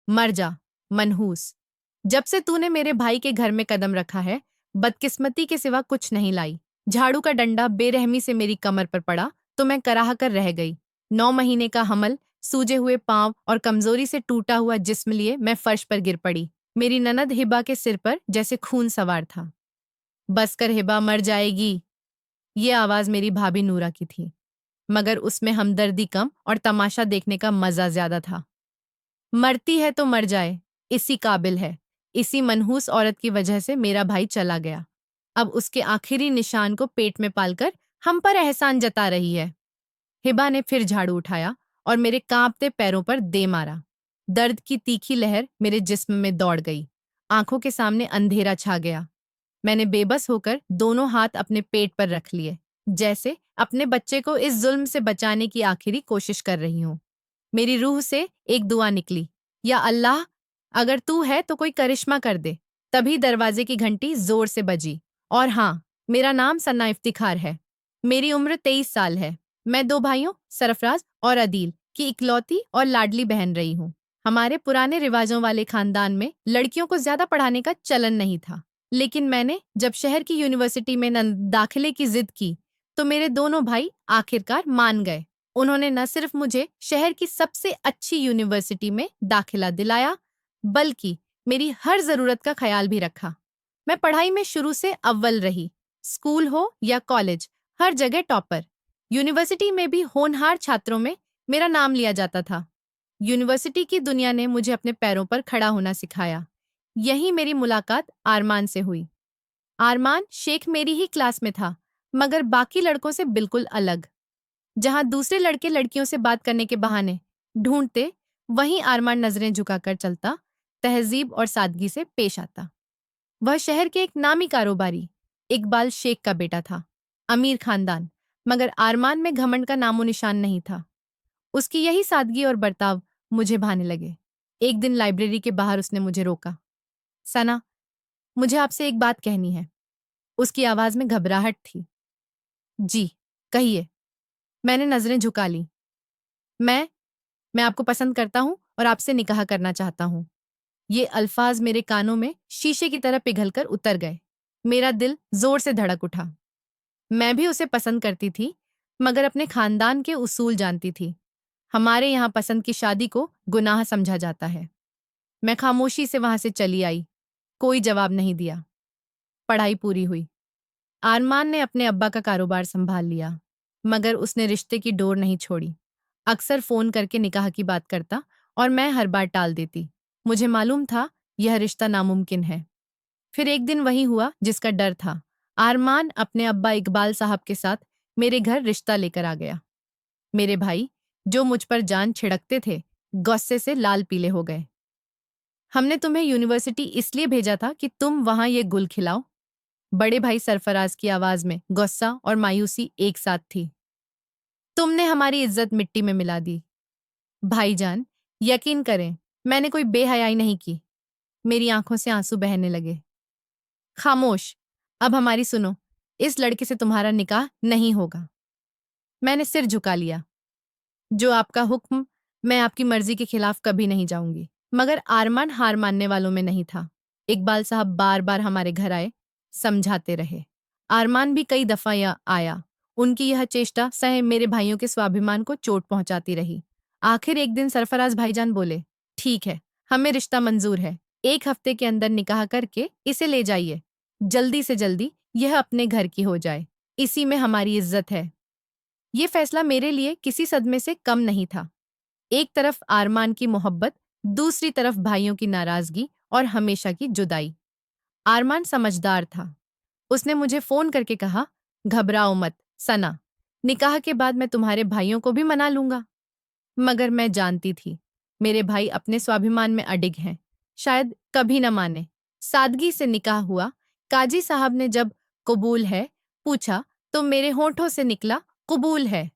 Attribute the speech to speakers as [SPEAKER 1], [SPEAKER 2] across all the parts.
[SPEAKER 1] मर जा, मनहूस। जब से तूने मेरे भाई के घर में कदम रखा है, बदकिस्मती के सिवा कुछ नहीं लाई। झाड़ू का डंडा बेरहमी से मेरी कमर पर पड़ा तो मैं कराह कर रह गई। 9 महीने का हमल, सूजे हुए पांव और कमजोरी से टूटा हुआ जिस्म लिए मैं फर्श पर गिर पड़ी। मेरी ननद हिबा के सिर पर जैसे खून सवार था। बस कर हिबा, मर जाएगी। ये आवाज मेरी भाभी नूरा की थी, मगर उसमें हमदर्दी कम और तमाशा देखने का मजा ज्यादा था। मरती है तो मर जाए, इसी काबिल है। इसी मनहूस औरत की वजह से मेरा भाई चला गया। अब उसके आखिरी निशान को पेट में पालकर हम पर एहसान जता रही है। हिबा ने फिर झाड़ू उठाया और मेरे कांपते पैरों पर दे मारा। दर्द की तीखी लहर मेरे जिस्म में दौड़ गई। आंखों के सामने अंधेरा छा गया। मैंने बेबस होकर दोनों हाथ अपने पेट पर रख लिए, जैसे अपने बच्चे को इस जुल्म से बचाने की आखिरी कोशिश कर रही हूं। मेरी रूह से एक दुआ निकली, या अल्लाह, अगर तू है तो कोई करिश्मा कर दे। तभी दरवाजे की घंटी जोर से बजी। और हाँ, मेरा नाम सन्ना इफ्तिखार है। मेरी उम्र 23 साल है। मैं 2 भाइयों, सरफराज और अदील, की इकलौती और लाडली बहन रही हूँ। हमारे पुराने रिवाजों वाले खानदान में लड़कियों को ज्यादा पढ़ाने का चलन नहीं था। लेकिन मैंने जब शहर की यूनिवर्सिटी में दाखिले की जिद की, तो मेरे दोनों भाई आखिरकार मान गए। उन्होंने न सिर्फ मुझे शहर की सबसे अच्छी यूनिवर्सिटी में दाखिला दिलाया, बल्कि मेरी हर जरूरत का ख्याल भी रखा। मैं पढ़ाई में शुरू से अव्वल रही। स्कूल हो या कॉलेज, हर जगह टॉपर। यूनिवर्सिटी में भी होनहार छात्रों में मेरा नाम लिया जाता था। यूनिवर्सिटी की दुनिया ने मुझे अपने पैरों पर खड़ा होना सिखाया। यहीं मेरी मुलाकात आरमान से हुई। आरमान शेख मेरी ही क्लास में था, मगर बाकी लड़कों से बिल्कुल अलग। जहां दूसरे लड़के लड़कियों से बात करने के बहाने ढूंढते, वहीं आरमान नजरें झुकाकर चलता, तहजीब और सादगी से पेश आता। वह शहर के एक नामी कारोबारी इकबाल शेख का बेटा था। अमीर खानदान, मगर आरमान में घमंड का नामो निशान नहीं था। उसकी यही सादगी और बर्ताव मुझे भाने लगे। एक दिन लाइब्रेरी के बाहर उसने मुझे रोका। सना, मुझे आपसे एक बात कहनी है। उसकी आवाज में घबराहट थी। जी, कहिए। मैंने नजरें झुका ली। मैं आपको पसंद करता हूँ और आपसे निकाह करना चाहता हूँ। ये अल्फाज मेरे कानों में शीशे की तरह पिघलकर उतर गए। मेरा दिल जोर से धड़क उठा। मैं भी उसे पसंद करती थी, मगर अपने खानदान के उसूल जानती थी। हमारे यहाँ पसंद की शादी को गुनाह समझा जाता है। मैं खामोशी से वहां से चली आई। कोई जवाब नहीं दिया। पढ़ाई पूरी हुई। आरमान ने अपने अब्बा का कारोबार संभाल लिया, मगर उसने रिश्ते की डोर नहीं छोड़ी। अक्सर फोन करके निकाह की बात करता और मैं हर बार टाल देती। मुझे मालूम था यह रिश्ता नामुमकिन है। फिर एक दिन वही हुआ जिसका डर था। आरमान अपने अब्बा इकबाल साहब के साथ मेरे घर रिश्ता लेकर आ गया। मेरे भाई, जो मुझ पर जान छिड़कते थे, गुस्से से लाल पीले हो गए। हमने तुम्हें यूनिवर्सिटी इसलिए भेजा था कि तुम वहां ये गुल खिलाओ। बड़े भाई सरफराज की आवाज में गुस्सा और मायूसी एक साथ थी। तुमने हमारी इज्जत मिट्टी में मिला दी। भाईजान, यकीन करें, मैंने कोई बेहयाई नहीं की। मेरी आंखों से आंसू बहने लगे। खामोश, अब हमारी सुनो। इस लड़के से तुम्हारा निकाह नहीं होगा। मैंने सिर झुका लिया। जो आपका हुक्म, मैं आपकी मर्जी के खिलाफ कभी नहीं जाऊंगी। मगर आरमान हार मानने वालों में नहीं था। इकबाल साहब बार बार हमारे घर आए, समझाते रहे। आरमान भी कई दफा आया। उनकी यह चेष्टा सहे मेरे भाइयों के स्वाभिमान को चोट पहुंचाती रही। आखिर एक दिन सरफराज भाईजान बोले, ठीक है, हमें रिश्ता मंजूर है। 1 हफ्ते के अंदर निकाह करके इसे ले जाइए। जल्दी से जल्दी यह अपने घर की हो जाए। इसी में हमारी इज्जत है। ये फैसला मेरे लिए किसी सदमे से कम नहीं था। एक तरफ आरमान की मोहब्बत, दूसरी तरफ भाइयों की नाराजगी और हमेशा की जुदाई। आरमान समझदार था। उसने मुझे फोन करके कहा, घबराओ मत सना, निकाह के बाद मैं तुम्हारे भाइयों को भी मना लूंगा। मगर मैं जानती थी मेरे भाई अपने स्वाभिमान में अडिग हैं, शायद कभी न माने। सादगी से निकाह हुआ। काजी साहब ने जब कबूल है पूछा, तो मेरे होठों से निकला, कबूल है।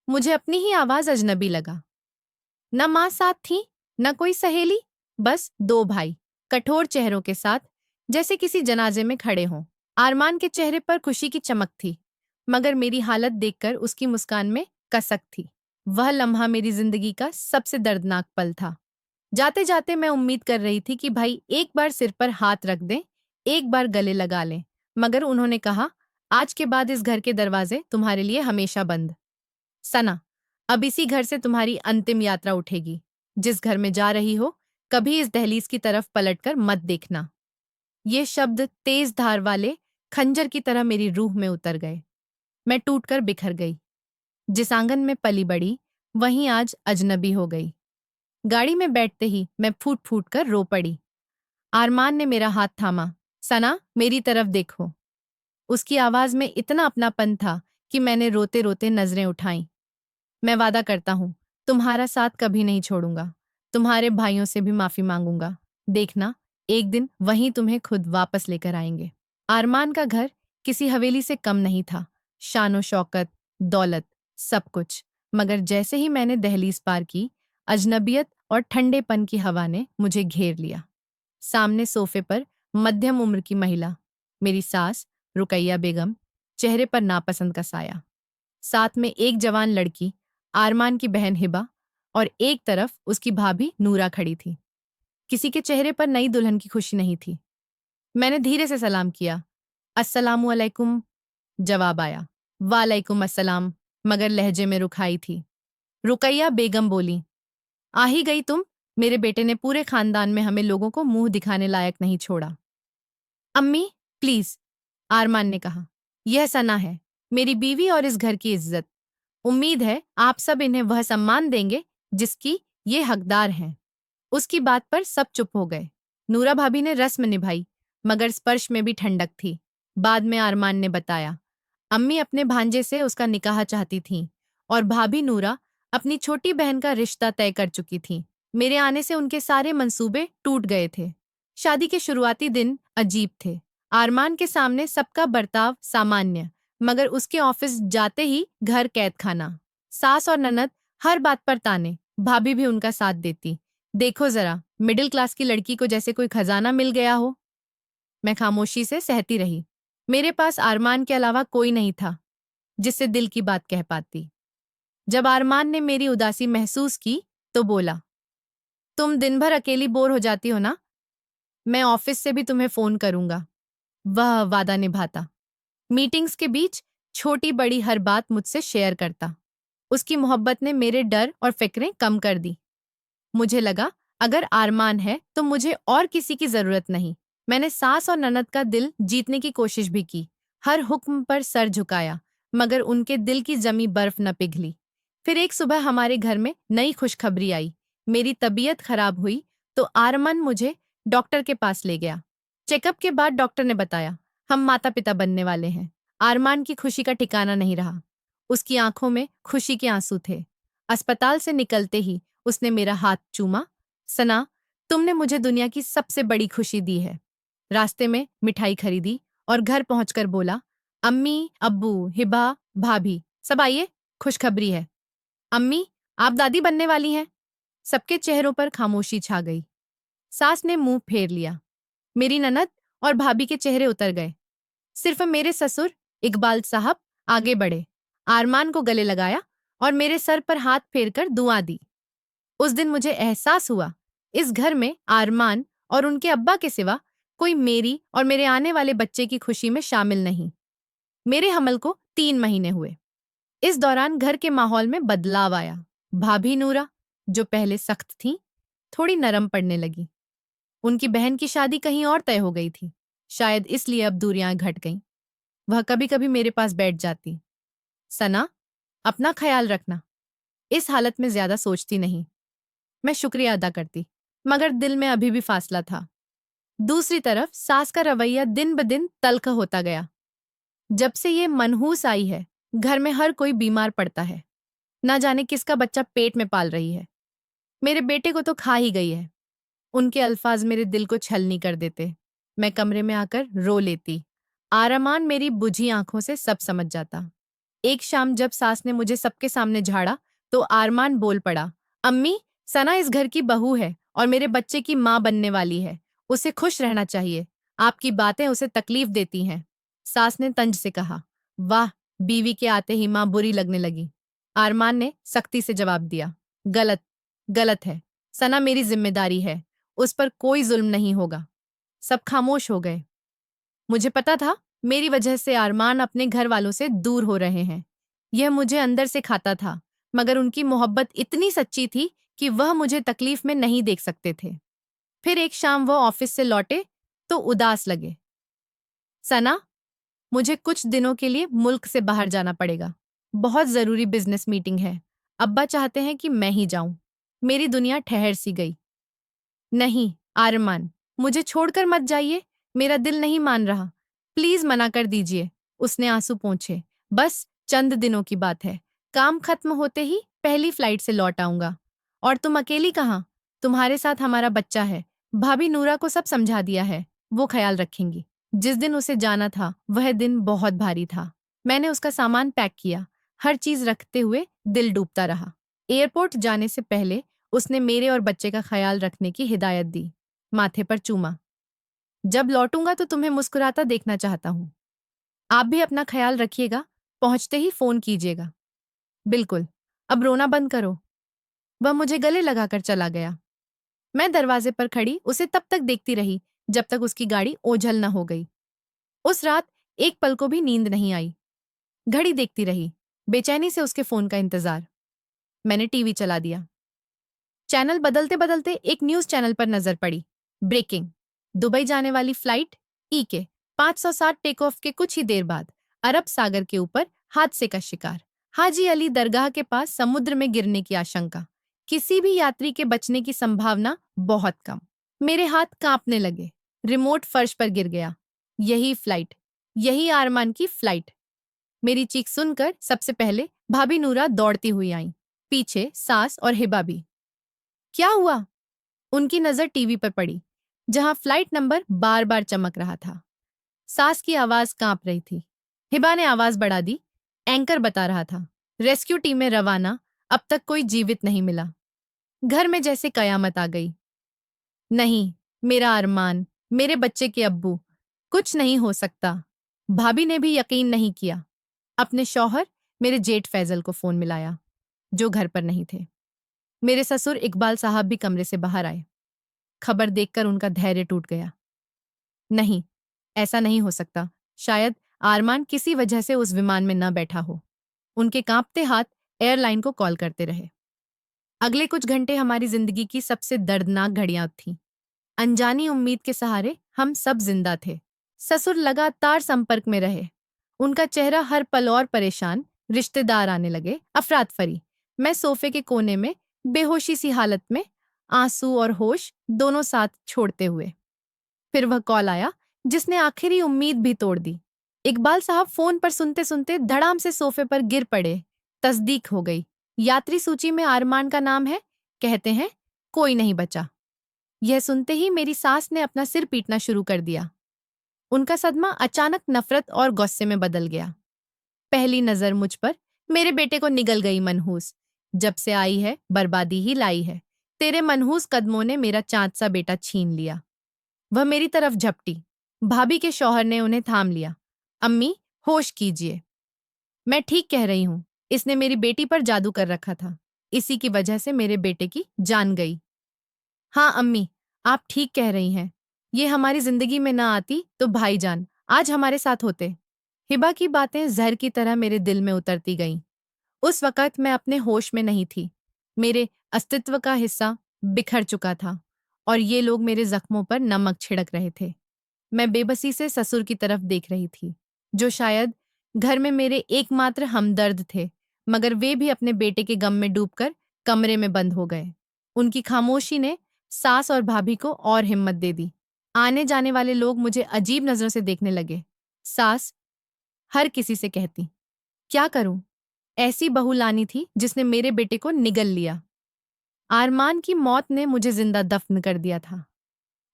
[SPEAKER 1] मुझे अपनी ही आवाज अजनबी लगा। न माँ साथ थी, न कोई सहेली, बस 2 भाई, कठोर चेहरों के साथ, जैसे किसी जनाजे में खड़े हों। आरमान के चेहरे पर खुशी की चमक थी, मगर मेरी हालत देखकर उसकी मुस्कान में कसक थी। वह लम्हा मेरी जिंदगी का सबसे दर्दनाक पल था। जाते जाते मैं उम्मीद कर रही थी कि भाई एक बार सिर पर हाथ रख दें, एक बार गले लगा लें, मगर उन्होंने कहा, आज के बाद इस घर के दरवाजे तुम्हारे लिए हमेशा बंद। सना, अब इसी घर से तुम्हारी अंतिम यात्रा उठेगी। जिस घर में जा रही हो, कभी इस दहलीज की तरफ पलटकर मत देखना। ये शब्द तेज धार वाले खंजर की तरह मेरी रूह में उतर गए। मैं टूटकर बिखर गई। जिस आंगन में पली बड़ी, वहीं आज अजनबी हो गई। गाड़ी में बैठते ही मैं फूट फूट कर रो पड़ी। आरमान ने मेरा हाथ थामा। सना, मेरी तरफ देखो। उसकी आवाज में इतना अपनापन था कि मैंने रोते रोते नजरें उठाईं। मैं वादा करता हूं, तुम्हारा साथ कभी नहीं छोड़ूंगा। तुम्हारे भाइयों से भी माफी मांगूंगा। देखना, एक दिन वहीं तुम्हें खुद वापस लेकर आएंगे। आरमान का घर किसी हवेली से कम नहीं था। शानो शौकत, दौलत, सब कुछ। मगर जैसे ही मैंने दहलीज पार की, अजनबियत और ठंडेपन की हवा ने मुझे घेर लिया। सामने सोफे पर मध्यम उम्र की महिला, मेरी सास रुकैया बेगम, चेहरे पर नापसंद का साया। साथ में एक जवान लड़की, आरमान की बहन हिबा, और एक तरफ उसकी भाभी नूरा खड़ी थी। किसी के चेहरे पर नई दुल्हन की खुशी नहीं थी। मैंने धीरे से सलाम किया। अस्सलामु अलैकुम, जवाब आया। वालेकुम अस्सलाम, मगर लहजे में रुखाई थी। रुकैया बेगम बोली, आ ही गई तुम। मेरे बेटे ने पूरे खानदान में हमें लोगों को मुंह दिखाने लायक नहीं छोड़ा। अम्मी, प्लीज, आरमान ने कहा। यह सना है, मेरी बीवी और इस घर की इज्जत। उम्मीद है आप सब इन्हें वह सम्मान देंगे जिसकी ये हकदार हैं। उसकी बात पर सब चुप हो गए। नूरा भाभी ने रस्म निभाई, मगर स्पर्श में भी ठंडक थी। बाद में आरमान ने बताया, अम्मी अपने भांजे से उसका निकाह चाहती थीं और भाभी नूरा अपनी छोटी बहन का रिश्ता तय कर चुकी थीं। मेरे आने से उनके सारे मंसूबे टूट गए थे। शादी के शुरुआती दिन अजीब थे। आरमान के सामने सबका बर्ताव सामान्य, मगर उसके ऑफिस जाते ही घर कैद खाना। सास और ननद हर बात पर ताने, भाभी भी उनका साथ देती। देखो जरा, मिडिल क्लास की लड़की को जैसे कोई खजाना मिल गया हो। मैं खामोशी से सहती रही। मेरे पास आरमान के अलावा कोई नहीं था जिससे दिल की बात कह पाती। जब आरमान ने मेरी उदासी महसूस की तो बोला, तुम दिन भर अकेली बोर हो जाती हो ना? मैं ऑफिस से भी तुम्हें फोन करूंगा। वह वादा निभाता। मीटिंग्स के बीच छोटी बड़ी हर बात मुझसे शेयर करता। उसकी मोहब्बत ने मेरे डर और फिक्रें कम कर दी। मुझे लगा, अगर आरमान है तो मुझे और किसी की जरूरत नहीं। मैंने सास और ननद का दिल जीतने की कोशिश भी की। हर हुक्म पर सर झुकाया, मगर उनके दिल की जमी बर्फ न पिघली। फिर एक सुबह हमारे घर में नई खुशखबरी आई। मेरी तबीयत खराब हुई तो आरमान मुझे डॉक्टर के पास ले गया। चेकअप के बाद डॉक्टर ने बताया, हम माता पिता बनने वाले हैं। आरमान की खुशी का ठिकाना नहीं रहा। उसकी आंखों में खुशी के आंसू थे। अस्पताल से निकलते ही उसने मेरा हाथ चूमा। सना, तुमने मुझे दुनिया की सबसे बड़ी खुशी दी है। रास्ते में मिठाई खरीदी और घर पहुंचकर बोला, अम्मी, अब्बू, हिबा, भाभी, सब आइए, खुशखबरी है। अम्मी, आप दादी बनने वाली हैं। सबके चेहरों पर खामोशी छा गई। सास ने मुंह फेर लिया। मेरी ननद और भाभी के चेहरे उतर गए। सिर्फ मेरे ससुर इकबाल साहब आगे बढ़े, आरमान को गले लगाया और मेरे सर पर हाथ फेरकर दुआ दी। उस दिन मुझे एहसास हुआ, इस घर में आरमान और उनके अब्बा के सिवा कोई मेरी और मेरे आने वाले बच्चे की खुशी में शामिल नहीं। मेरे हमल को 3 महीने हुए। इस दौरान घर के माहौल में बदलाव आया। भाभी नूरा, जो पहले सख्त थी, थोड़ी नरम पड़ने लगी। उनकी बहन की शादी कहीं और तय हो गई थी। शायद इसलिए अब दूरियां घट गईं। वह कभी कभी मेरे पास बैठ जाती। सना, अपना ख्याल रखना। इस हालत में ज्यादा सोचती नहीं। मैं शुक्रिया अदा करती, मगर दिल में अभी भी फासला था। दूसरी तरफ सास का रवैया दिन ब दिन तल्ख होता गया। जब से ये मनहूस आई है, घर में हर कोई बीमार पड़ता है। ना जाने किसका बच्चा पेट में पाल रही है। मेरे बेटे को तो खा ही गई है। उनके अल्फाज मेरे दिल को छलनी कर देते। मैं कमरे में आकर रो लेती। आरमान मेरी बुझी आंखों से सब समझ जाता। एक शाम जब सास ने मुझे सबके सामने झाड़ा तो आरमान बोल पड़ा, अम्मी, सना इस घर की बहू है और मेरे बच्चे की माँ बनने वाली है। उसे खुश रहना चाहिए। आपकी बातें उसे तकलीफ देती हैं। सास ने तंज से कहा। वाह, बीवी के आते ही माँ बुरी लगने लगी। आरमान ने सख्ती से जवाब दिया, गलत, गलत है। सना मेरी जिम्मेदारी है, उस पर कोई जुल्म नहीं होगा। सब खामोश हो गए। मुझे पता था मेरी वजह से अरमान अपने घर वालों से दूर हो रहे हैं। यह मुझे अंदर से खाता था, मगर उनकी मोहब्बत इतनी सच्ची थी कि वह मुझे तकलीफ में नहीं देख सकते थे। फिर एक शाम वो ऑफिस से लौटे तो उदास लगे। सना, मुझे कुछ दिनों के लिए मुल्क से बाहर जाना पड़ेगा। बहुत जरूरी बिजनेस मीटिंग है। अब्बा चाहते हैं कि मैं ही जाऊं। मेरी दुनिया ठहर सी गई। नहीं, आरमान, मुझे छोड़कर मत जाइए। मेरा दिल नहीं मान रहा। प्लीज मना कर दीजिए। उसने आंसू पोंछे। बस चंद दिनों की बात है। काम खत्म होते ही पहली फ्लाइट से लौट आऊंगा। और तुम अकेली कहाँ? तुम्हारे साथ हमारा बच्चा है। भाभी नूरा को सब समझा दिया है, वो ख्याल रखेंगी। जिस दिन उसे जाना था वह दिन बहुत भारी था। मैंने उसका सामान पैक किया। हर चीज रखते हुए दिल डूबता रहा। एयरपोर्ट जाने से पहले उसने मेरे और बच्चे का ख्याल रखने की हिदायत दी। माथे पर चूमा। जब लौटूंगा तो तुम्हें मुस्कुराता देखना चाहता हूँ। आप भी अपना ख्याल रखिएगा। पहुंचते ही फोन कीजिएगा। बिल्कुल। अब रोना बंद करो। वह मुझे गले लगाकर चला गया। मैं दरवाजे पर खड़ी उसे तब तक देखती रही जब तक उसकी गाड़ी ओझल न हो गई। उस रात एक पल को भी नींद नहीं आई। घड़ी देखती रही, बेचैनी से उसके फोन का इंतजार। मैंने टीवी चला दिया। चैनल बदलते बदलते एक न्यूज चैनल पर नजर पड़ी। ब्रेकिंग। दुबई जाने वाली फ्लाइट ई के 560 टेक ऑफ के कुछ ही देर बाद अरब सागर के ऊपर हादसे का शिकार। हाजी अली दरगाह के पास समुद्र में गिरने की आशंका। किसी भी यात्री के बचने की संभावना बहुत कम। मेरे हाथ कांपने लगे। रिमोट फर्श पर गिर गया। यही फ्लाइट, यही आरमान की फ्लाइट। मेरी चीख सुनकर सबसे पहले भाभी नूरा दौड़ती हुई आई। पीछे सास और हिबा भी। क्या हुआ? उनकी नजर टीवी पर पड़ी, जहां फ्लाइट नंबर बार बार चमक रहा था। सास की आवाज कांप रही थी। हिबा ने आवाज बढ़ा दी। एंकर बता रहा था, रेस्क्यू टीमें रवाना, अब तक कोई जीवित नहीं मिला। घर में जैसे कयामत आ गई। नहीं, मेरा अरमान, मेरे बच्चे के अब्बू, कुछ नहीं हो सकता। भाभी ने भी यकीन नहीं किया। अपने शौहर मेरे जेठ फैजल को फोन मिलाया, जो घर पर नहीं थे। मेरे ससुर इकबाल साहब भी कमरे से बाहर आए। खबर देखकर उनका धैर्य टूट गया। नहीं, ऐसा नहीं हो सकता। शायद आरमान किसी वजह से उस विमान में न बैठा हो। उनके कांपते हाथ एयरलाइन को कॉल करते रहे। अगले कुछ घंटे हमारी जिंदगी की सबसे दर्दनाक घड़ियां थीं। अनजानी उम्मीद के सहारे हम सब जिंदा थे। ससुर लगातार संपर्क में रहे। उनका चेहरा हर पल और परेशान। रिश्तेदार आने लगे। अफरात फरी। मैं सोफे के कोने में बेहोशी सी हालत में, आंसू और होश दोनों साथ छोड़ते हुए। फिर वह कॉल आया जिसने आखिरी उम्मीद भी तोड़ दी। इकबाल साहब फोन पर सुनते सुनते धड़ाम से सोफे पर गिर पड़े। तस्दीक हो गई। यात्री सूची में आरमान का नाम है। कहते हैं कोई नहीं बचा। यह सुनते ही मेरी सास ने अपना सिर पीटना शुरू कर दिया। उनका सदमा अचानक नफरत और गुस्से में बदल गया। पहली नजर मुझ पर मेरे बेटे को निगल गई मनहूस। जब से आई है बर्बादी ही लाई है। तेरे मनहूस कदमों ने मेरा चांद सा बेटा छीन लिया। वह मेरी तरफ झपटी। भाभी के शौहर ने उन्हें थाम लिया। अम्मी, होश कीजिए। मैं ठीक कह रही हूं। इसने मेरी बेटी पर जादू कर रखा था। इसी की वजह से मेरे बेटे की जान गई। हाँ अम्मी, आप ठीक कह रही हैं। ये हमारी जिंदगी में ना आती तो भाईजान आज हमारे साथ होते। हिबा की बातें जहर की तरह मेरे दिल में उतरती गईं। उस वक़्त मैं अपने होश में नहीं थी। मेरे अस्तित्व का हिस्सा बिखर चुका था और ये लोग मेरे जख्मों पर नमक छिड़क रहे थे। मैं बेबसी से ससुर की तरफ देख रही थी, जो शायद घर में मेरे एकमात्र हमदर्द थे, मगर वे भी अपने बेटे के गम में डूबकर कमरे में बंद हो गए। उनकी खामोशी ने सास और भाभी को और हिम्मत दे दी। आने जाने वाले लोग मुझे अजीब नजरों से देखने लगे। सास हर किसी से कहती, क्या करूं? ऐसी बहू लानी थी जिसने मेरे बेटे को निगल लिया। आरमान की मौत ने मुझे जिंदा दफन कर दिया था।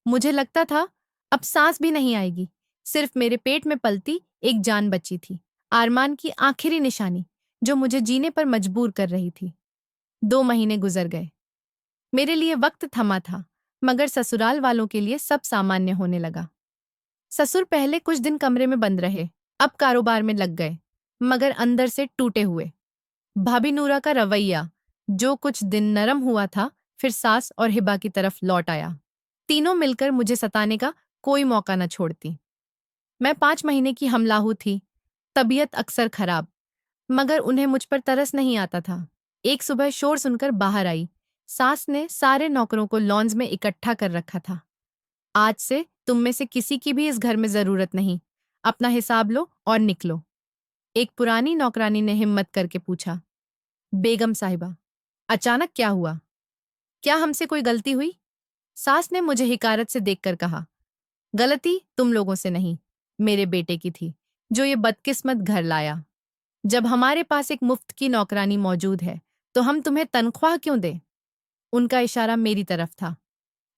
[SPEAKER 1] मुझे लगता था अब सांस भी नहीं आएगी। सिर्फ मेरे पेट में पलती एक जान बची थी, आरमान की आखिरी निशानी, जो मुझे जीने पर मजबूर कर रही थी। 2 महीने गुजर गए। मेरे लिए वक्त थमा था, मगर ससुराल वालों के लिए सब सामान्य होने लगा। ससुर पहले कुछ दिन कमरे में बंद रहे, अब कारोबार में लग गए, मगर अंदर से टूटे हुए। भाभी नूरा का रवैया जो कुछ दिन नरम हुआ था, फिर सास और हिबा की तरफ लौट आया। तीनों मिलकर मुझे सताने का कोई मौका न छोड़ती। मैं 5 महीने की हमलाहू थी, तबीयत अक्सर खराब, मगर उन्हें मुझ पर तरस नहीं आता था। एक सुबह शोर सुनकर बाहर आई। सास ने सारे नौकरों को लॉन्ज में इकट्ठा कर रखा था। आज से तुम में से किसी की भी इस घर में जरूरत नहीं। अपना हिसाब लो और निकलो। एक पुरानी नौकरानी ने हिम्मत करके पूछा। बेगम साहिबा, अचानक क्या हुआ? क्या हमसे कोई गलती हुई? सास ने मुझे हिकारत से देखकर कहा। गलती तुम लोगों से नहीं, मेरे बेटे की थी, जो ये बदकिस्मत घर लाया। जब हमारे पास एक मुफ्त की नौकरानी मौजूद है, तो हम तुम्हें तनख्वाह क्यों दें? उनका इशारा मेरी तरफ था।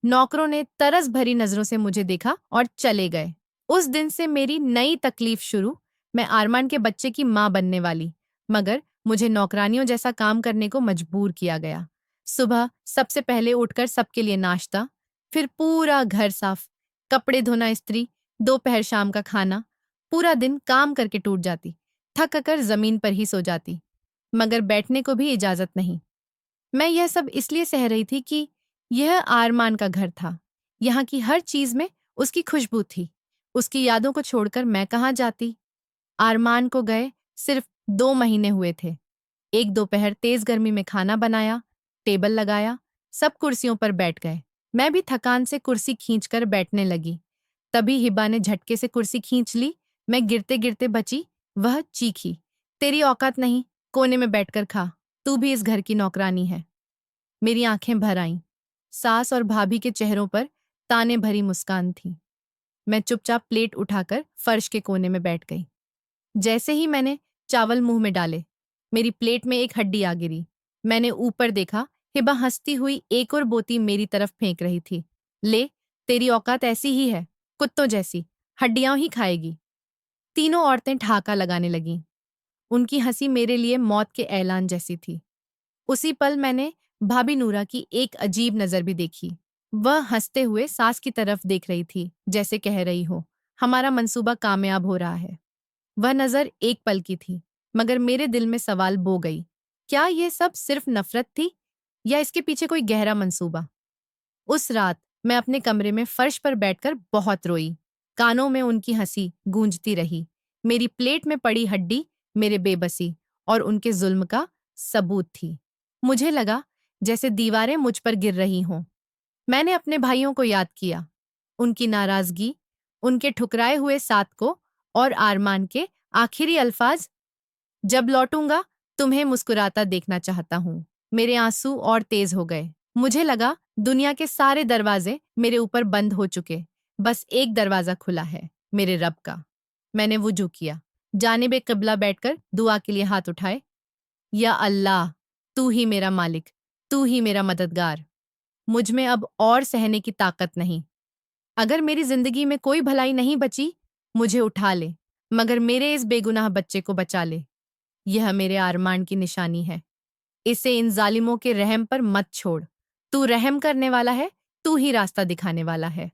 [SPEAKER 1] नौकरों ने तरस भरी नजरों से मुझे देखा और चले गए। उस दिन से मेरी नई तकलीफ शुरू। मैं आरमान के बच्चे की मां बनने वाली, मगर मुझे नौकरानियों जैसा काम करने को मजबूर किया गया। सुबह सबसे पहले उठकर सबके लिए नाश्ता, फिर पूरा घर साफ, कपड़े धोना इस्त्री, दोपहर शाम का खाना। पूरा दिन काम करके टूट जाती, थक कर जमीन पर ही सो जाती, मगर बैठने को भी इजाजत नहीं। मैं यह सब इसलिए सह रही थी कि यह आरमान का घर था। यहाँ की हर चीज में उसकी खुशबू थी। उसकी यादों को छोड़कर मैं कहाँ जाती? आरमान को गए सिर्फ 2 महीने हुए थे। एक दोपहर तेज गर्मी में खाना बनाया, टेबल लगाया, सब कुर्सियों पर बैठ गए। मैं भी थकान से कुर्सी खींचकर बैठने लगी। तभी हिबा ने झटके से कुर्सी खींच ली। मैं गिरते गिरते बची। वह चीखी, तेरी औकात नहीं, कोने में बैठकर खा, तू भी इस घर की नौकरानी है। मेरी आंखें भर आईं। सास और भाभी के चेहरों पर ताने भरी मुस्कान थी। मैं चुपचाप प्लेट उठाकर फर्श के कोने में बैठ गई। जैसे ही मैंने चावल मुंह में डाले, मेरी प्लेट में एक हड्डी आ गिरी। मैंने ऊपर देखा, हिबा हंसती हुई एक और बोती मेरी तरफ फेंक रही थी। ले, तेरी औकात ऐसी ही है, कुत्तों जैसी, हड्डियां ही खाएगी। तीनों औरतें ठहाका लगाने लगीं। उनकी हंसी मेरे लिए मौत के ऐलान जैसी थी। उसी पल मैंने भाभी नूरा की एक अजीब नजर भी देखी। वह हंसते हुए सास की तरफ देख रही थी, जैसे कह रही हो, हमारा मंसूबा कामयाब हो रहा है। वह नजर एक पल की थी, मगर मेरे दिल में सवाल बो गई। क्या ये सब सिर्फ नफरत थी, या इसके पीछे कोई गहरा मंसूबा? उस रात मैं अपने कमरे में फर्श पर बैठकर बहुत रोई। कानों में उनकी हंसी गूंजती रही। मेरी प्लेट में पड़ी हड्डी मेरे बेबसी और उनके जुल्म का सबूत थी। मुझे लगा जैसे दीवारें मुझ पर गिर रही हों। मैंने अपने भाइयों को याद किया, उनकी नाराजगी, उनके ठुकराए हुए साथ को, और आरमान के आखिरी अल्फाज, जब लौटूंगा तुम्हें मुस्कुराता देखना चाहता हूं। मेरे आंसू और तेज हो गए। मुझे लगा दुनिया के सारे दरवाजे मेरे ऊपर बंद हो चुके, बस एक दरवाजा खुला है, मेरे रब का। मैंने वुजू किया, जानिबे किबला बैठकर दुआ के लिए हाथ उठाए। या अल्लाह, तू ही मेरा मालिक, तू ही मेरा मददगार। मुझ में अब और सहने की ताकत नहीं। अगर मेरी जिंदगी में कोई भलाई नहीं बची, मुझे उठा ले, मगर मेरे इस बेगुनाह बच्चे को बचा ले। यह मेरे आरमान की निशानी है। इसे इन जालिमों के रहम पर मत छोड़। तू रहम करने वाला है, तू ही रास्ता दिखाने वाला है।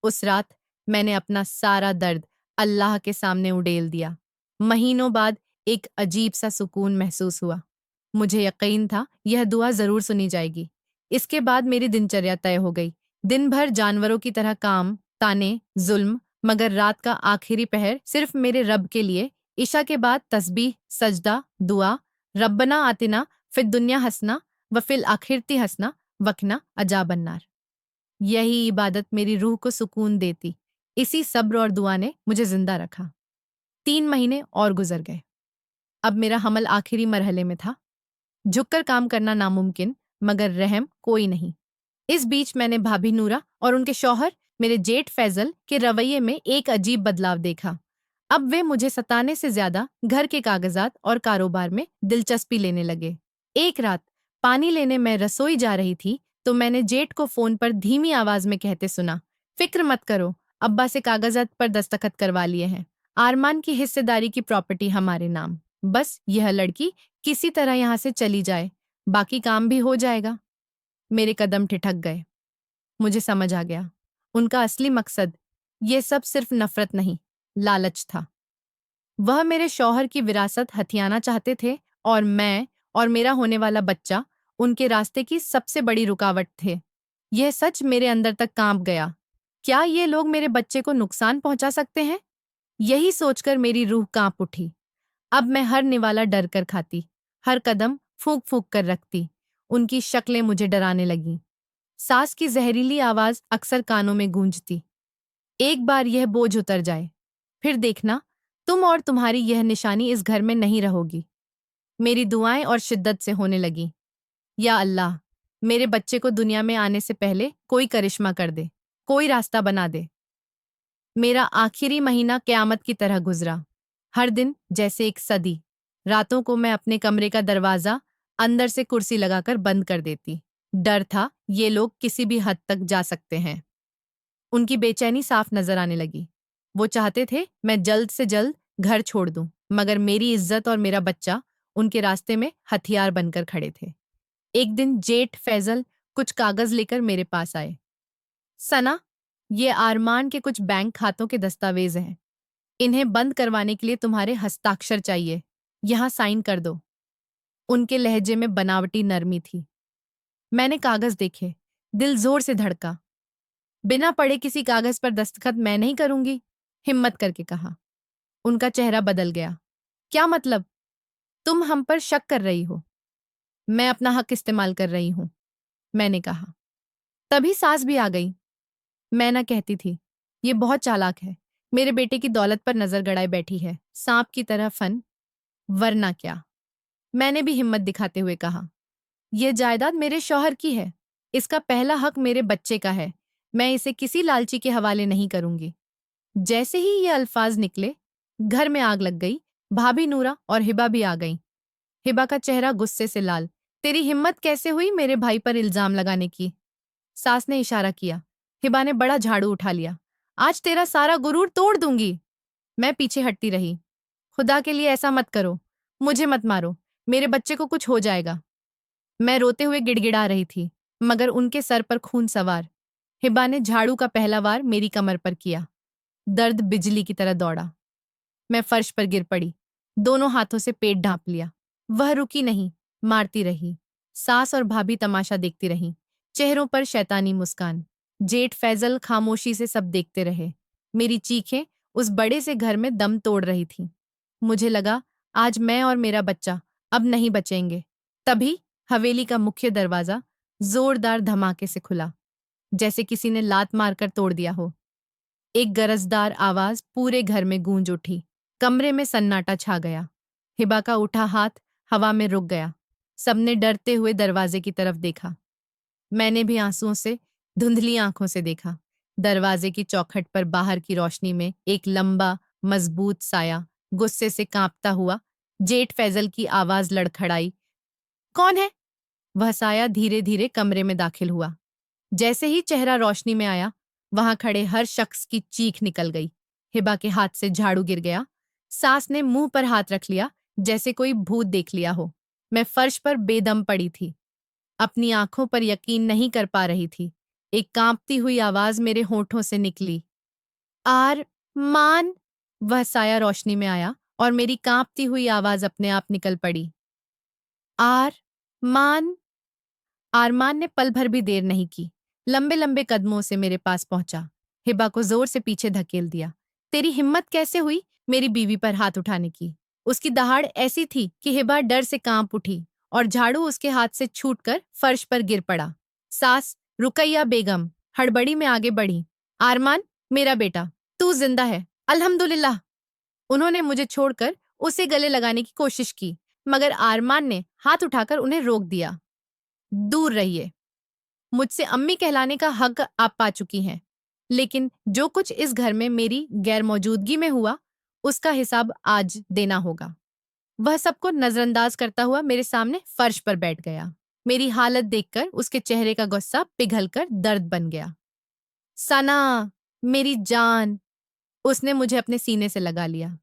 [SPEAKER 1] उस रात मैंने अपना सारा दर्द अल्लाह के सामने उड़ेल दिया। महीनों बाद एक अजीब सा सुकून महसूस हुआ। मुझे यकीन था यह दुआ जरूर सुनी जाएगी। इसके बाद मेरी दिनचर्या तय हो गई। दिन भर जानवरों की तरह काम, ताने, जुल्म, मगर रात का आखिरी पहर सिर्फ मेरे रब के लिए। ईशा के बाद तस्बीह, सजदा, दुआ, रब्बना आतिना फिर दुनिया हंसना व फिल आखिरती हंसना वकना अजाबन्नार। यही इबादत मेरी रूह को सुकून देती। इसी सब्र और दुआ ने मुझे जिंदा रखा। 3 महीने और गुजर गए। अब मेरा हमल आखिरी मरहले में था। झुककर काम करना नामुमकिन, मगर रहम कोई नहीं। इस बीच मैंने भाभी नूरा और उनके शौहर मेरे जेठ फैजल के रवैये में एक अजीब बदलाव देखा। अब वे मुझे सताने से ज्यादा घर के कागजात और कारोबार में दिलचस्पी लेने लगे। एक रात पानी लेने मैं रसोई जा रही थी, तो मैंने जेठ को फोन पर धीमी आवाज में कहते सुना, फिक्र मत करो, अब्बा से कागजात पर दस्तखत करवा लिए हैं। आरमान की हिस्सेदारी की प्रॉपर्टी हमारे नाम। बस यह लड़की किसी तरह यहाँ से चली जाए, बाकी काम भी हो जाएगा। मेरे कदम ठिठक गए। मुझे समझ आ गया, उनका असली मकसद ये सब सिर्फ नफरत नहीं, लालच था। वह मेरे शौहर की विरासत हथियाना चाहते थे, और मैं और मेरा होने वाला बच्चा उनके रास्ते की सबसे बड़ी रुकावट थे। यह सच मेरे अंदर तक कांप गया। क्या ये लोग मेरे बच्चे को नुकसान पहुंचा सकते हैं? यही सोचकर मेरी रूह कांप उठी। अब मैं हर निवाला डर कर खाती, हर कदम फूंक फूंक कर रखती। उनकी शक्लें मुझे डराने लगीं। सास की जहरीली आवाज अक्सर कानों में गूंजती। एक बार यह बोझ उतर जाए, फिर देखना, तुम और तुम्हारी यह निशानी इस घर में नहीं रहोगी। मेरी दुआएं और शिद्दत से होने लगी। या अल्लाह, मेरे बच्चे को दुनिया में आने से पहले कोई करिश्मा कर दे, कोई रास्ता बना दे। मेरा आखिरी महीना क़यामत की तरह गुजरा। हर दिन जैसे एक सदी। रातों को मैं अपने कमरे का दरवाजा अंदर से कुर्सी लगाकर बंद कर देती। डर था ये लोग किसी भी हद तक जा सकते हैं। उनकी बेचैनी साफ नजर आने लगी। वो चाहते थे मैं जल्द से जल्द घर छोड़ दूं, मगर मेरी इज्जत और मेरा बच्चा उनके रास्ते में हथियार बनकर खड़े थे। एक दिन जेठ फैजल कुछ कागज लेकर मेरे पास आए। सना, ये आरमान के कुछ बैंक खातों के दस्तावेज हैं। इन्हें बंद करवाने के लिए तुम्हारे हस्ताक्षर चाहिए। यहाँ साइन कर दो। उनके लहजे में बनावटी नरमी थी। मैंने कागज देखे, दिल जोर से धड़का। बिना पढ़े किसी कागज पर दस्तखत मैं नहीं करूंगी, हिम्मत करके कहा। उनका चेहरा बदल गया। क्या मतलब? तुम हम पर शक कर रही हो? मैं अपना हक इस्तेमाल कर रही हूं, मैंने कहा। तभी सास भी आ गई। मैं ना कहती थी, ये बहुत चालाक है, मेरे बेटे की दौलत पर नजर गड़ाए बैठी है, सांप की तरह फन। वरना क्या? मैंने भी हिम्मत दिखाते हुए कहा। यह जायदाद मेरे शौहर की है। इसका पहला हक मेरे बच्चे का है। मैं इसे किसी लालची के हवाले नहीं करूंगी। जैसे ही ये अल्फाज निकले, घर में आग लग गई। भाभी नूरा और हिबा भी आ गईं। हिबा का चेहरा गुस्से से लाल। तेरी हिम्मत कैसे हुई मेरे भाई पर इल्जाम लगाने की? सास ने इशारा किया। हिबा ने बड़ा झाड़ू उठा लिया। आज तेरा सारा गुरूर तोड़ दूंगी। मैं पीछे हटती रही। खुदा के लिए ऐसा मत करो, मुझे मत मारो, मेरे बच्चे को कुछ हो जाएगा। मैं रोते हुए गिड़गिड़ा रही थी, मगर उनके सर पर खून सवार। हिबा ने झाड़ू का पहला वार मेरी कमर पर किया। दर्द बिजली की तरह दौड़ा। मैं फर्श पर गिर पड़ी, दोनों हाथों से पेट ढांप लिया। वह रुकी नहीं, मारती रही। सास और भाभी तमाशा देखती रहीं, चेहरों पर शैतानी मुस्कान। जेठ फैजल खामोशी से सब देखते रहे। मेरी चीखें उस बड़े से घर में दम तोड़ रही थीं। मुझे लगा आज मैं और मेरा बच्चा अब नहीं बचेंगे। तभी हवेली का मुख्य दरवाजा जोरदार धमाके से खुला, जैसे किसी ने लात मारकर तोड़ दिया हो। एक गरजदार आवाज पूरे घर में गूंज उठी। कमरे में सन्नाटा छा गया। हिबा का उठा हाथ हवा में रुक गया। सबने डरते हुए दरवाजे की तरफ देखा। मैंने भी आंसुओं से धुंधली आंखों से देखा। दरवाजे की चौखट पर बाहर की रोशनी में एक लंबा, मजबूत साया गुस्से से कांपता हुआ। जेठ फैजल की आवाज लड़खड़ाई। कौन है? वह साया धीरे धीरे कमरे में दाखिल हुआ। जैसे ही चेहरा रोशनी में आया, वहां खड़े हर शख्स की चीख निकल गई। हिबा के हाथ से झाड़ू गिर गया। सास ने मुंह पर हाथ रख लिया, जैसे कोई भूत देख लिया हो। मैं फर्श पर बेदम पड़ी थी, अपनी आंखों पर यकीन नहीं कर पा रही थी। एक कांपती हुई आवाज मेरे होठों से निकली। आर मान। वह साया रोशनी में आया और मेरी कांपती हुई आवाज अपने आप निकल पड़ी। आर मान। आरमान ने पल भर भी देर नहीं की, लंबे लंबे कदमों से मेरे पास पहुंचा। हिबा को जोर से पीछे धकेल दिया। तेरी हिम्मत कैसे हुई मेरी बीवी पर हाथ उठाने की? उसकी दहाड़ ऐसी थी कि हिबा डर से कांप उठी और झाड़ू उसके हाथ से छूटकर फर्श पर गिर पड़ा। सास रुकैया बेगम हड़बड़ी में आगे बढ़ी। आरमान, मेरा बेटा, तू जिंदा है, अल्हम्दुलिल्लाह। उन्होंने मुझे छोड़कर उसे गले लगाने की कोशिश की, मगर आरमान ने हाथ उठाकर उन्हें रोक दिया। दूर रहिए। मुझसे अम्मी कहलाने का हक आप पा चुकी हैं, लेकिन जो कुछ इस घर में मेरी गैर मौजूदगी में हुआ, उसका हिसाब आज देना होगा। वह सबको नजरअंदाज करता हुआ मेरे सामने फर्श पर बैठ गया। मेरी हालत देखकर उसके चेहरे का गुस्सा पिघलकर दर्द बन गया। सना, मेरी जान। उसने मुझे अपने सीने से लगा लिया।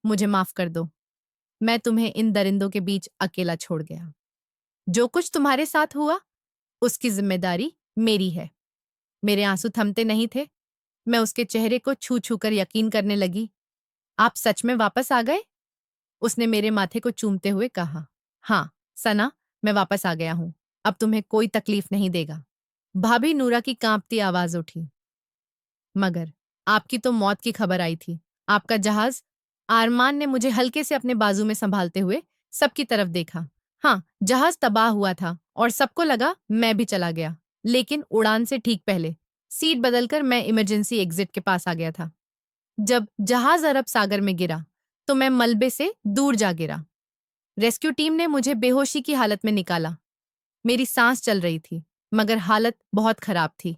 [SPEAKER 1] मुझे माफ कर दो, मैं तुम्हें इन दरिंदों के बीच अकेला छोड़ गया। जो कुछ तुम्हारे साथ हुआ, उसकी जिम्मेदारी मेरी है। मेरे आंसू थमते नहीं थे। मैं उसके चेहरे को छू छू कर यकीन करने लगी। आप सच में वापस आ गए? उसने मेरे माथे को चूमते हुए कहा। हाँ, सना, मैं वापस आ गया हूं। अब तुम्हें कोई तकलीफ नहीं देगा। भाभी नूरा की कांपती आवाज उठी। मगर आपकी तो मौत की खबर आई थी। आपका जहाज। आरमान ने मुझे हल्के से अपने बाजू में संभालते हुए सबकी तरफ देखा। हाँ, जहाज तबाह हुआ था और सबको लगा मैं भी चला गया। लेकिन उड़ान से ठीक पहले सीट बदलकर मैं इमरजेंसी एग्जिट के पास आ गया था। जब जहाज अरब सागर में गिरा तो मैं मलबे से दूर जा गिरा। रेस्क्यू टीम ने मुझे बेहोशी की हालत में निकाला। मेरी सांस चल रही थी, मगर हालत बहुत खराब थी।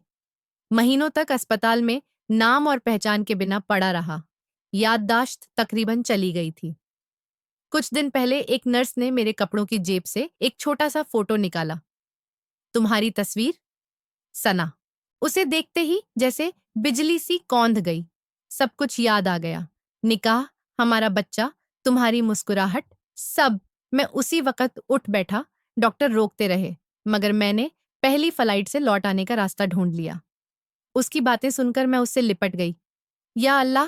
[SPEAKER 1] महीनों तक अस्पताल में नाम और पहचान के बिना पड़ा रहा। याददाश्त तकरीबन चली गई थी। कुछ दिन पहले एक नर्स ने मेरे कपड़ों की जेब से एक छोटा सा फोटो निकाला। तुम्हारी तस्वीर, सना। उसे देखते ही जैसे बिजली सी कौंध गई। सब कुछ याद आ गया। निकाह, हमारा बच्चा, तुम्हारी मुस्कुराहट, सब। मैं उसी वक्त उठ बैठा। डॉक्टर रोकते रहे, मगर मैंने पहली फ्लाइट से लौट आने का रास्ता ढूंढ लिया। उसकी बातें सुनकर मैं उससे लिपट गई। या अल्लाह,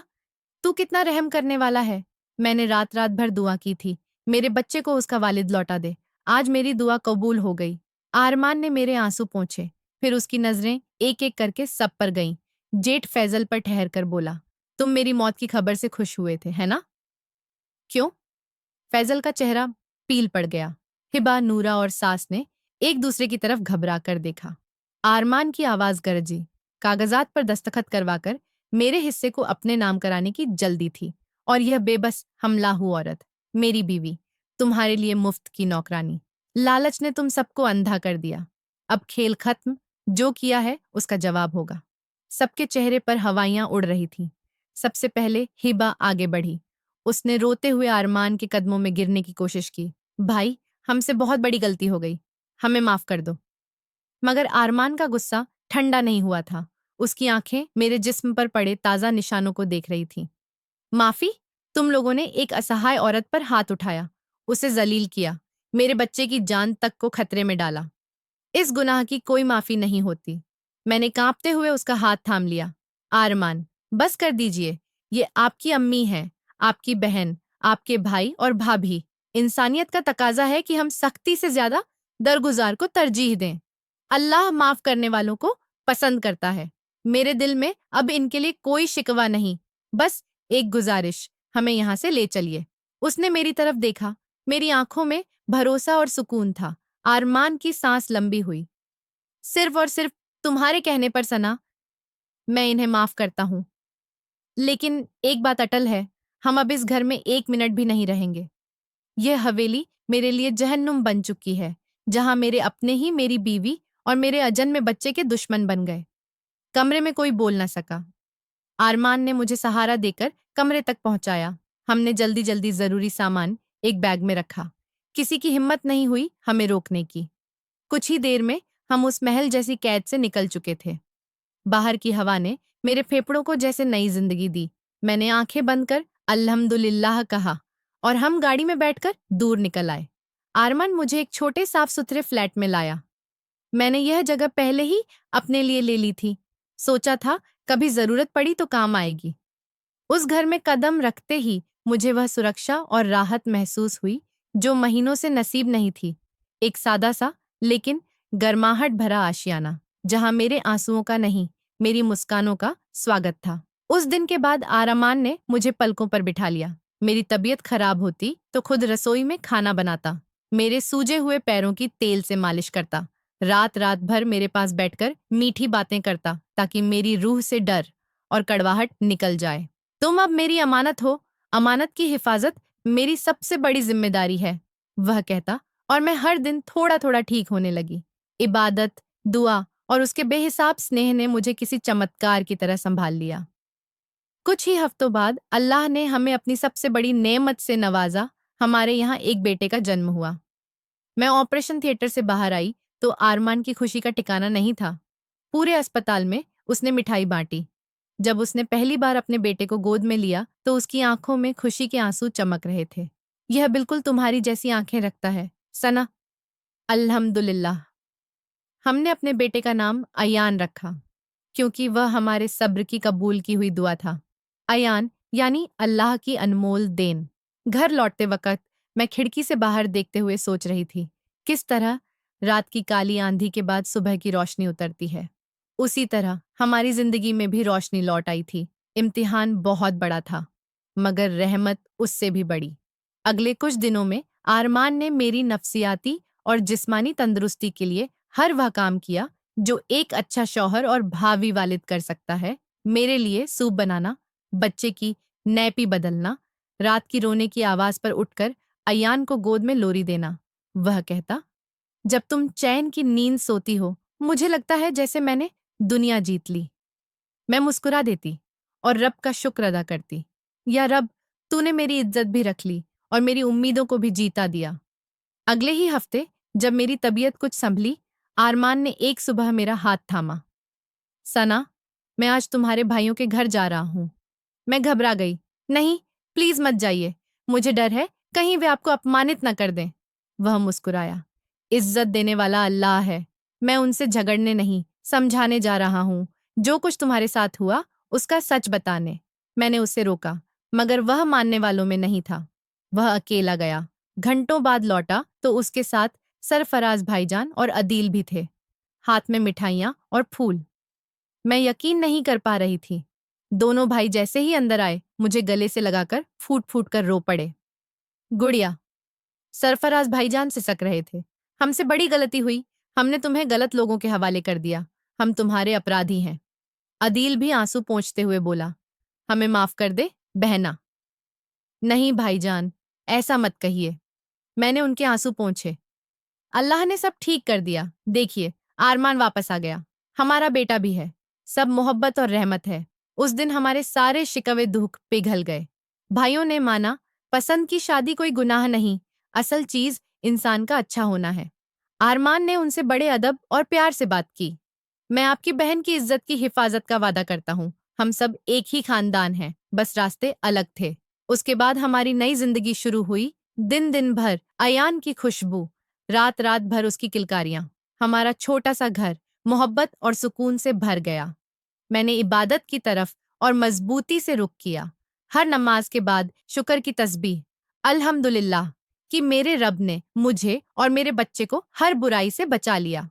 [SPEAKER 1] तू कितना रहम करने वाला है। मैंने रात रात भर दुआ की थी, मेरे बच्चे को उसका वालिद लौटा दे। आज मेरी दुआ कबूल हो गई। आरमान ने मेरे आंसू पोंछे, फिर उसकी नजरें एक एक करके सब पर गईं। जेठ फैजल पर ठहर कर बोला, तुम मेरी मौत की खबर से खुश हुए थे, है ना? क्यों? फैजल का चेहरा पील पड़ गया। हिबा, नूरा और सास ने एक दूसरे की तरफ घबरा कर देखा। आरमान की आवाज गरजी। कागजात पर दस्तखत करवाकर मेरे हिस्से को अपने नाम कराने की जल्दी थी। और यह बेबस हमलाहू औरत, मेरी बीवी, तुम्हारे लिए मुफ्त की नौकरानी। लालच ने तुम सबको अंधा कर दिया। अब खेल खत्म, जो किया है उसका जवाब होगा। सबके चेहरे पर हवाइयां उड़ रही थीं। सबसे पहले हिबा आगे बढ़ी। उसने रोते हुए अरमान के कदमों में गिरने की कोशिश की। भाई, हमसे बहुत बड़ी गलती हो गई, हमें माफ कर दो। मगर अरमान का गुस्सा ठंडा नहीं हुआ था। उसकी आंखें मेरे जिस्म पर पड़े ताजा निशानों को देख रही थीं। माफी? तुम लोगों ने एक असहाय औरत पर हाथ उठाया, उसे जलील किया, मेरे बच्चे की जान तक को खतरे में डाला। इस गुनाह की कोई माफी नहीं होती। मैंने कांपते हुए उसका हाथ थाम लिया। आरमान, बस कर दीजिए। ये आपकी अम्मी है, आपकी बहन, आपके भाई और भाभी। इंसानियत का तकाजा है कि हम सख्ती से ज्यादा दरगुजार को तरजीह दें। अल्लाह माफ करने वालों को पसंद करता है। मेरे दिल में अब इनके लिए कोई शिकवा नहीं। बस एक गुजारिश, हमें यहां से ले चलिए। उसने मेरी तरफ देखा। मेरी आंखों में भरोसा और सुकून था। आरमान की सांस लंबी हुई। सिर्फ और सिर्फ तुम्हारे कहने पर सना, मैं इन्हें माफ करता हूं। लेकिन एक बात अटल है, हम अब इस घर में एक मिनट भी नहीं रहेंगे। यह हवेली मेरे लिए जहन्नुम बन चुकी है, जहां मेरे अपने ही मेरी बीवी और मेरे अजन्मे बच्चे के दुश्मन बन गए। कमरे में कोई बोल न सका। आरमान ने मुझे सहारा देकर कमरे तक पहुंचाया। हमने जल्दी जल्दी जरूरी सामान एक बैग में रखा। किसी की हिम्मत नहीं हुई हमें रोकने की। कुछ ही देर में हम उस महल जैसी कैद से निकल चुके थे। बाहर की हवा ने मेरे फेफड़ों को जैसे नई जिंदगी दी। मैंने आंखें बंद कर अल्हम्दुलिल्लाह कहा और हम गाड़ी में बैठकर दूर निकल आए। आरमान मुझे एक छोटे साफ सुथरे फ्लैट में लाया। मैंने यह जगह पहले ही अपने लिए ले ली थी। सोचा था कभी जरूरत पड़ी तो काम आएगी। उस घर में कदम रखते ही मुझे वह सुरक्षा और राहत महसूस हुई जो महीनों से नसीब नहीं थी। एक सादा सा लेकिन गर्माहट भरा आशियाना, जहां मेरे आंसुओं का नहीं, मेरी मुस्कानों का स्वागत था। उस दिन के बाद आरमान ने मुझे पलकों पर बिठा लिया। मेरी तबीयत खराब होती तो खुद रसोई में खाना बनाता, मेरे सूजे हुए पैरों की तेल से मालिश करता, रात रात भर मेरे पास बैठकर मीठी बातें करता ताकि मेरी रूह से डर और कड़वाहट निकल जाए। तुम अब मेरी अमानत हो, अमानत की हिफाजत मेरी सबसे बड़ी जिम्मेदारी है, वह कहता, और मैं हर दिन थोड़ा थोड़ा ठीक होने लगी। इबादत, दुआ और उसके बेहिसाब स्नेह ने मुझे किसी चमत्कार की तरह संभाल लिया। कुछ ही हफ्तों बाद अल्लाह ने हमें अपनी सबसे बड़ी नेमत से नवाजा। हमारे यहाँ एक बेटे का जन्म हुआ। मैं ऑपरेशन थिएटर से बाहर आई तो आरमान की खुशी का ठिकाना नहीं था। पूरे अस्पताल में उसने मिठाई बांटी। जब उसने पहली बार अपने बेटे को गोद में लिया तो उसकी आंखों में खुशी के आंसू चमक रहे थे। यह बिल्कुल तुम्हारी जैसी आंखें रखता है, सना। अल्हम्दुलिल्लाह। हमने अपने बेटे का नाम अयान रखा, क्योंकि वह हमारे सब्र की कबूल की हुई दुआ था। अयान यानी अल्लाह की अनमोल देन। घर लौटते वक्त मैं खिड़की से बाहर देखते हुए सोच रही थी, किस तरह रात की काली आंधी के बाद सुबह की रोशनी उतरती है। उसी तरह हमारी जिंदगी में भी रोशनी लौट आई थी। इम्तिहान बहुत बड़ा था, मगर रहमत उससे भी बड़ी। अगले कुछ दिनों में आरमान ने मेरी नफ्सियाती और जिस्मानी तंदुरुस्ती के लिए हर वह काम किया जो एक अच्छा शौहर और भावी वालिद कर सकता है। मेरे लिए सूप बनाना, बच्चे की नैपी बदलना, रात की रोने की आवाज पर उठकर अयान को गोद में लोरी देना। वह कहता, जब तुम चैन की नींद सोती हो, मुझे लगता है जैसे मैंने दुनिया जीत ली। मैं मुस्कुरा देती और रब का शुक्र अदा करती, या रब, तूने मेरी इज्जत भी रख ली और मेरी उम्मीदों को भी जीता दिया। अगले ही हफ्ते जब मेरी तबीयत कुछ संभली, आरमान ने एक सुबह मेरा हाथ थामा। सना, मैं आज तुम्हारे भाइयों के घर जा रहा हूं। मैं घबरा गई। नहीं, प्लीज मत जाइए। मुझे डर है कहीं वे आपको अपमानित न कर दें। वह मुस्कुराया। इज्जत देने वाला अल्लाह है। मैं उनसे झगड़ने नहीं, समझाने जा रहा हूं। जो कुछ तुम्हारे साथ हुआ, उसका सच बताने। मैंने उसे रोका, मगर वह मानने वालों में नहीं था। वह अकेला गया। घंटों बाद लौटा तो उसके साथ सरफराज भाईजान और अदील भी थे, हाथ में मिठाइयाँ और फूल। मैं यकीन नहीं कर पा रही थी। दोनों भाई जैसे ही अंदर आए, मुझे गले से लगाकर फूट फूट कर रो पड़े। गुड़िया, सरफराज भाईजान सिसक रहे थे। हमसे बड़ी गलती हुई। हमने तुम्हें गलत लोगों के हवाले कर दिया। हम तुम्हारे अपराधी हैं। अदील भी आंसू पोंछते हुए बोला। हमें माफ कर दे, बहना। नहीं भाईजान, ऐसा मत कहिए। मैंने उनके आंसू पोंछे। अल्लाह ने सब ठीक कर दिया। देखिए, आरमान वापस आ गया। हमारा बेटा भी है। सब मोहब्बत और रहमत है। उस दिन हमारे सारे शिकवे दुख पिघल गए। भाइयों ने माना, पसंद की शादी कोई गुनाह नहीं, असल चीज इंसान का अच्छा होना है। आरमान ने उनसे बड़े अदब और प्यार से बात की। मैं आपकी बहन की इज्जत की हिफाजत का वादा करता हूँ। हम सब एक ही खानदान हैं, बस रास्ते अलग थे। उसके बाद हमारी नई जिंदगी शुरू हुई। दिन दिन भर अयान की खुशबू, रात रात भर उसकी किलकारियां। हमारा छोटा सा घर मोहब्बत और सुकून से भर गया। मैंने इबादत की तरफ और मजबूती से रुख किया। हर नमाज के बाद शुक्र की तस्बीह, अल्हम्दुलिल्लाह, कि मेरे रब ने मुझे और मेरे बच्चे को हर बुराई से बचा लिया।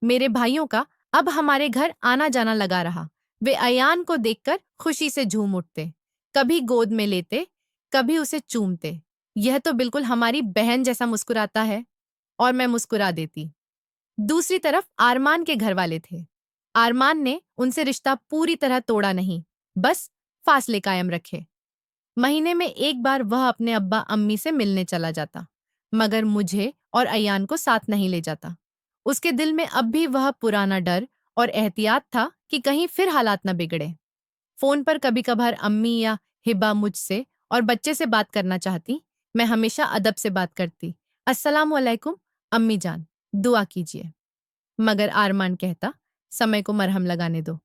[SPEAKER 1] मेरे भाइयों का अब हमारे घर आना जाना लगा रहा। वे अयान को देखकर खुशी से झूम उठते, कभी गोद में लेते, कभी उसे चूमते। यह तो बिल्कुल हमारी बहन जैसा मुस्कुराता है। और मैं मुस्कुरा देती। दूसरी तरफ आरमान के घर वाले थे। आरमान ने उनसे रिश्ता पूरी तरह तोड़ा नहीं, बस फासले कायम रखे। महीने में एक बार वह अपने अब्बा अम्मी से मिलने चला जाता, मगर मुझे और अयान को साथ नहीं ले जाता। उसके दिल में अब भी वह पुराना डर और एहतियात था कि कहीं फिर हालात न बिगड़े। फोन पर कभी कभार अम्मी या हिबा मुझसे और बच्चे से बात करना चाहती। मैं हमेशा अदब से बात करती। अस्सलाम वालेकुम अम्मी जान, दुआ कीजिए। मगर आरमान कहता, समय को मरहम लगाने दो।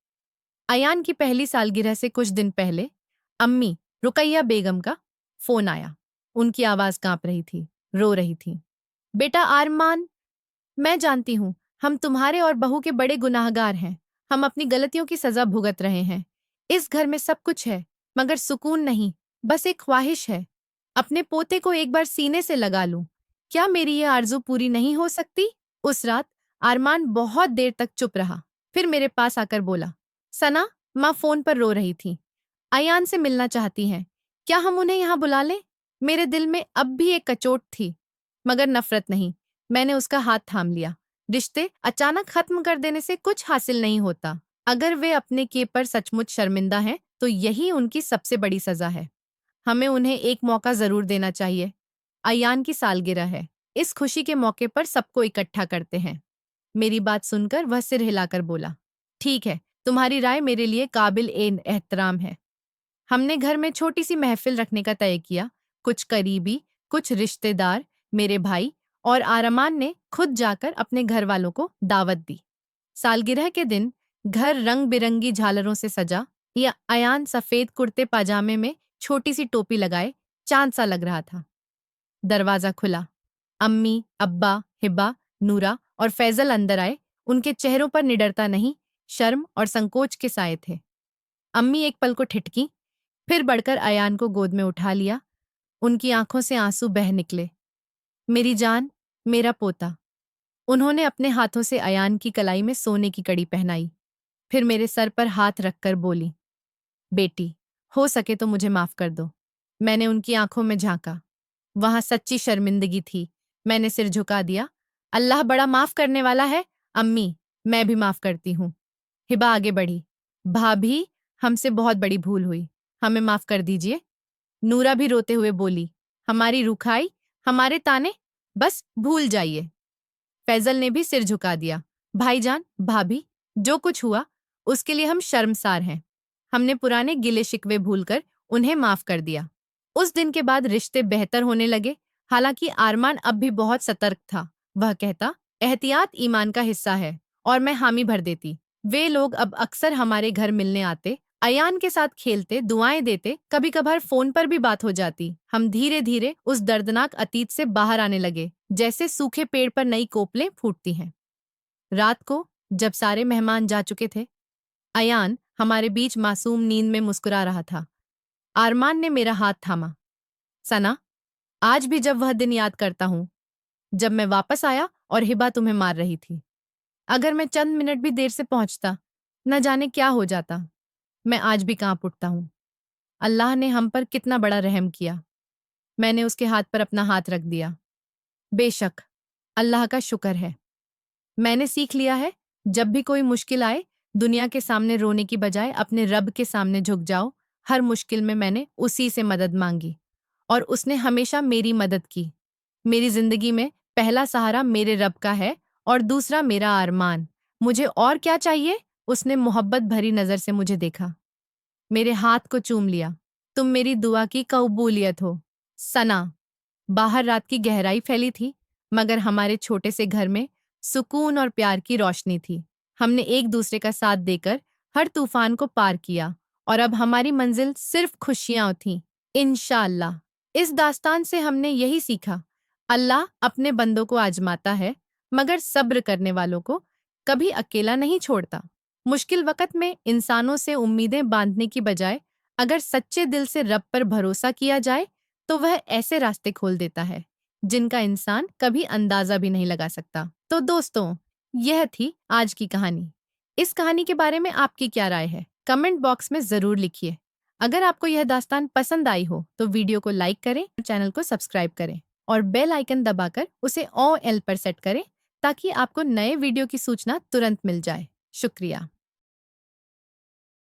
[SPEAKER 1] अयान की पहली सालगिरह से कुछ दिन पहले अम्मी रुकैया बेगम का फोन आया। उनकी आवाज कांप रही थी, रो रही थी। बेटा आरमान, मैं जानती हूँ हम तुम्हारे और बहू के बड़े गुनाहगार हैं। हम अपनी गलतियों की सजा भुगत रहे हैं। इस घर में सब कुछ है, मगर सुकून नहीं। बस एक ख्वाहिश है, अपने पोते को एक बार सीने से लगा लूं। क्या मेरी ये आरजू पूरी नहीं हो सकती? उस रात आरमान बहुत देर तक चुप रहा, फिर मेरे पास आकर बोला, सना, माँ फोन पर रो रही थी। अयान से मिलना चाहती हैं। क्या हम उन्हें यहाँ बुला लें? मेरे दिल में अब भी एक कचोट थी, मगर नफरत नहीं। मैंने उसका हाथ थाम लिया। रिश्ते अचानक खत्म कर देने से कुछ हासिल नहीं होता। अगर वे अपने किए पर सचमुच शर्मिंदा हैं, तो यही उनकी सबसे बड़ी सजा है। हमें उन्हें एक मौका जरूर देना चाहिए। अयान की सालगिरह है, इस खुशी के मौके पर सबको इकट्ठा करते हैं। मेरी बात सुनकर वह सिर हिलाकर बोला, ठीक है, तुम्हारी राय मेरे लिए काबिल एहतराम है। हमने घर में छोटी सी महफिल रखने का तय किया। कुछ करीबी, कुछ रिश्तेदार, मेरे भाई और आरमान ने खुद जाकर अपने घर वालों को दावत दी। सालगिरह के दिन घर रंग बिरंगी झालरों से सजा। या अयान सफेद कुर्ते पाजामे में छोटी सी टोपी लगाए चांद सा लग रहा था। दरवाजा खुला। अम्मी, अब्बा, हिब्बा, नूरा और फैजल अंदर आए। उनके चेहरों पर निडरता नहीं, शर्म और संकोच के साए थे। अम्मी एक पल को ठिठकी, फिर बढ़कर अयान को गोद में उठा लिया। उनकी आंखों से आंसू बह निकले। मेरी जान, मेरा पोता। उन्होंने अपने हाथों से अयान की कलाई में सोने की कड़ी पहनाई, फिर मेरे सर पर हाथ रखकर बोली, बेटी, हो सके तो मुझे माफ कर दो। मैंने उनकी आंखों में झांका। वहां सच्ची शर्मिंदगी थी। मैंने सिर झुका दिया। अल्लाह बड़ा माफ करने वाला है। अम्मी, मैं भी माफ करती हूँ। हिबा आगे बढ़ी। भाभी, हमसे बहुत बड़ी भूल हुई, हमें माफ कर दीजिए। नूरा भी रोते हुए बोली, हमारी रुखाई, हमारे ताने, बस भूल जाइए। फैजल ने भी सिर झुका दिया। भाईजान, भाभी, जो कुछ हुआ उसके लिए हम शर्मसार हैं। हमने पुराने गिले शिकवे भूलकर उन्हें माफ कर दिया। उस दिन के बाद रिश्ते बेहतर होने लगे। हालांकि आरमान अब भी बहुत सतर्क था। वह कहता, एहतियात ईमान का हिस्सा है, और मैं हामी भर देती। वे लोग अब अक्सर हमारे घर मिलने आते, अयान के साथ खेलते, दुआएं देते, कभी कभार फोन पर भी बात हो जाती। हम धीरे धीरे उस दर्दनाक अतीत से बाहर आने लगे, जैसे सूखे पेड़ पर नई कोपलें फूटती हैं। रात को जब सारे मेहमान जा चुके थे, अयान हमारे बीच मासूम नींद में मुस्कुरा रहा था। आरमान ने मेरा हाथ थामा। सना, आज भी जब वह दिन याद करता हूँ, जब मैं वापस आया और हिबा तुम्हें मार रही थी। अगर मैं चंद मिनट भी देर से पहुंचता, न जाने क्या हो जाता। मैं आज भी कांप उठता हूँ। अल्लाह ने हम पर कितना बड़ा रहम किया। मैंने उसके हाथ पर अपना हाथ रख दिया। बेशक, अल्लाह का शुक्र है। मैंने सीख लिया है, जब भी कोई मुश्किल आए, दुनिया के सामने रोने की बजाय अपने रब के सामने झुक जाओ। हर मुश्किल में मैंने उसी से मदद मांगी, और उसने हमेशा मेरी मदद की। मेरी जिंदगी में पहला सहारा मेरे रब का है, और दूसरा मेरा अरमान। मुझे और क्या चाहिए? उसने मोहब्बत भरी नजर से मुझे देखा, मेरे हाथ को चूम लिया। तुम मेरी दुआ की कबूलियत हो, सना। बाहर रात की गहराई फैली थी, मगर हमारे छोटे से घर में सुकून और प्यार की रोशनी थी। हमने एक दूसरे का साथ देकर हर तूफान को पार किया, और अब हमारी मंजिल सिर्फ खुशियां थीं, इंशाअल्लाह। इस दास्तान से हमने यही सीखा, अल्लाह अपने बंदों को आजमाता है, मगर सब्र करने वालों को कभी अकेला नहीं छोड़ता। मुश्किल वक्त में इंसानों से उम्मीदें बांधने की बजाय अगर सच्चे दिल से रब पर भरोसा किया जाए, तो वह ऐसे रास्ते खोल देता है जिनका इंसान कभी अंदाजा भी नहीं लगा सकता। तो दोस्तों, यह थी आज की कहानी। इस कहानी के बारे में आपकी क्या राय है? कमेंट बॉक्स में जरूर लिखिए। अगर आपको यह दास्तान पसंद आई हो तो वीडियो को लाइक करें, चैनल को सब्सक्राइब करें, और बेल आइकन दबाकर उसे ऑल पर सेट करें, ताकि आपको नए वीडियो की सूचना तुरंत मिल जाए। शुक्रिया।